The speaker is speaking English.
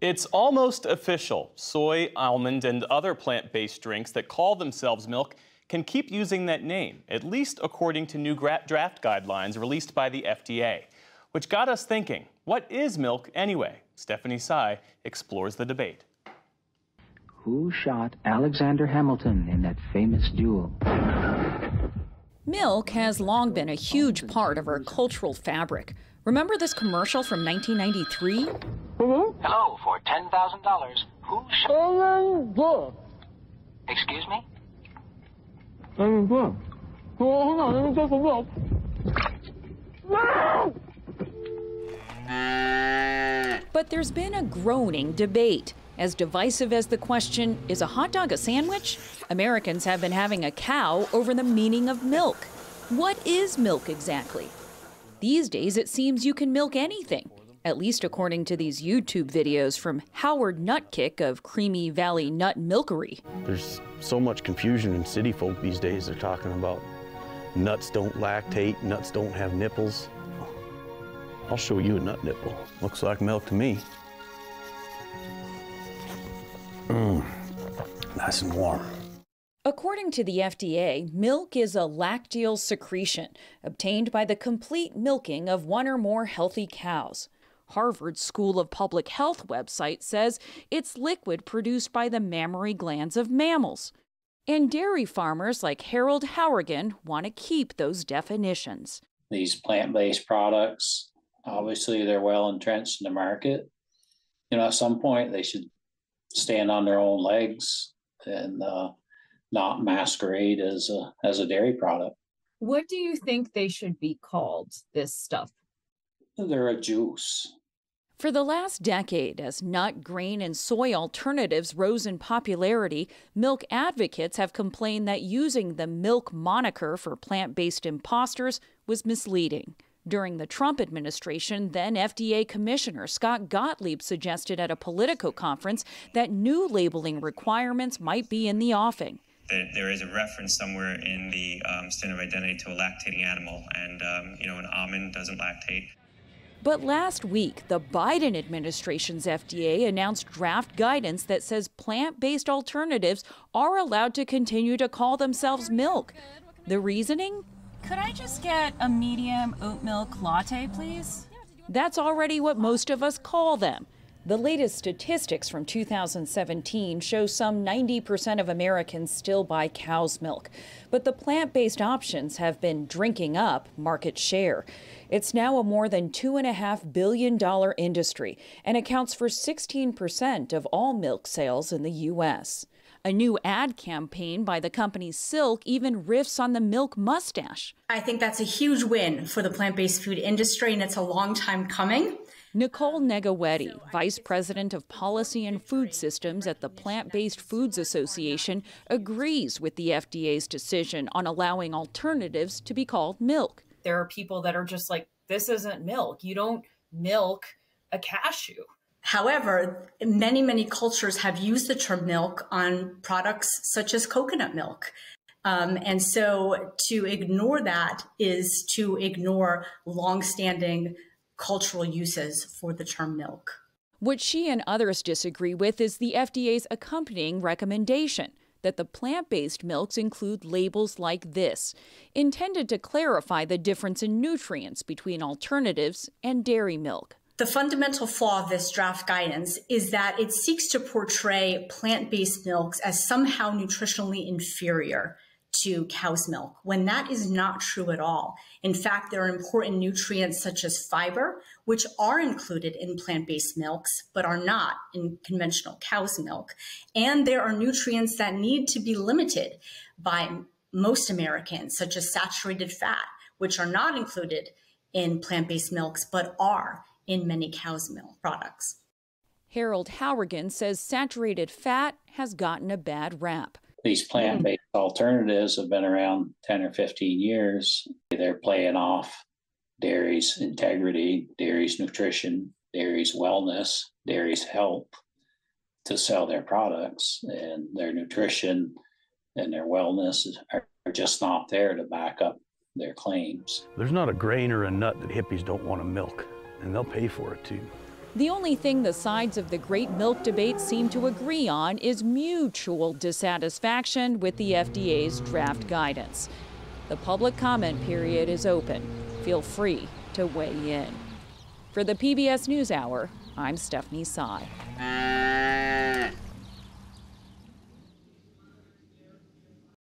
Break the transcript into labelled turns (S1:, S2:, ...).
S1: It's almost official. Soy, almond, and other plant-based drinks that call themselves milk can keep using that name, at least according to new draft guidelines released by the FDA. Which got us thinking, what is milk anyway? Stephanie Sy explores the debate.
S2: Who shot Alexander Hamilton in that famous duel?
S3: Milk has long been a huge part of our cultural fabric. Remember this commercial from 1993?
S2: Hello, for $10,000. Who shot... Excuse me?
S3: But there's been a groaning debate. As divisive as the question, is a hot dog a sandwich? Americans have been having a cow over the meaning of milk. What is milk exactly? These days, it seems you can milk anything, at least according to these YouTube videos from Howard Nutkick of Creamy Valley Nut Milkery.
S4: There's so much confusion in city folk these days. They're talking about nuts don't lactate, nuts don't have nipples. I'll show you a nut nipple. Looks like milk to me. Nice and warm.
S3: According to the FDA, milk is a lacteal secretion obtained by the complete milking of one or more healthy cows. Harvard School of Public Health website says it's liquid produced by the mammary glands of mammals. And dairy farmers like Harold Hourigan want to keep those definitions.
S5: These plant-based products, obviously they're well entrenched in the market. At some point they should stand on their own legs and not masquerade as a dairy product.
S6: What do you think they should be called, this stuff?
S5: They're a juice.
S3: For the last decade, as nut, grain, and soy alternatives rose in popularity, milk advocates have complained that using the milk moniker for plant-based imposters was misleading. During the Trump administration, then FDA Commissioner Scott Gottlieb suggested at a Politico conference that new labeling requirements might be in the offing.
S7: There is a reference somewhere in the standard of identity to a lactating animal, and an almond doesn't lactate.
S3: But last week, the Biden administration's FDA announced draft guidance that says plant-based alternatives are allowed to continue to call themselves milk. The reasoning?
S8: Could I just get a medium oat milk latte, please?
S3: That's already what most of us call them. The latest statistics from 2017 show some 90% of Americans still buy cow's milk. But the plant-based options have been drinking up market share. It's now a more than $2.5 billion industry and accounts for 16% of all milk sales in the U.S. A new ad campaign by the company Silk even riffs on the milk mustache.
S9: I think that's a huge win for the plant-based food industry, and it's a long time coming.
S3: Nicole Negawetti, Vice President of Policy and Food Systems at the Plant-Based Foods Association, agrees with the FDA's decision on allowing alternatives to be called milk.
S6: There are people that are just like, this isn't milk. You don't milk a cashew.
S9: However, many cultures have used the term milk on products such as coconut milk. And so to ignore that is to ignore longstanding cultural uses for the term milk.
S3: What she and others disagree with is the FDA's accompanying recommendation that the plant-based milks include labels like this, intended to clarify the difference in nutrients between alternatives and dairy milk.
S9: The fundamental flaw of this draft guidance is that it seeks to portray plant-based milks as somehow nutritionally inferior to cow's milk, when that is not true at all. In fact, there are important nutrients such as fiber, which are included in plant-based milks, but are not in conventional cow's milk. And there are nutrients that need to be limited by most Americans, such as saturated fat, which are not included in plant-based milks, but are in many cow's milk products.
S3: Harold Hourigan says saturated fat has gotten a bad rap.
S5: These plant-based alternatives have been around 10 or 15 years. They're playing off dairy's integrity, dairy's nutrition, dairy's wellness, dairy's health to sell their products, and their nutrition and their wellness are just not there to back up their claims.
S4: There's not a grain or a nut that hippies don't want to milk, and they'll pay for it too.
S3: The only thing the sides of the great milk debate seem to agree on is mutual dissatisfaction with the FDA's draft guidance. The public comment period is open. Feel free to weigh in. For the PBS NewsHour, I'm Stephanie Sy.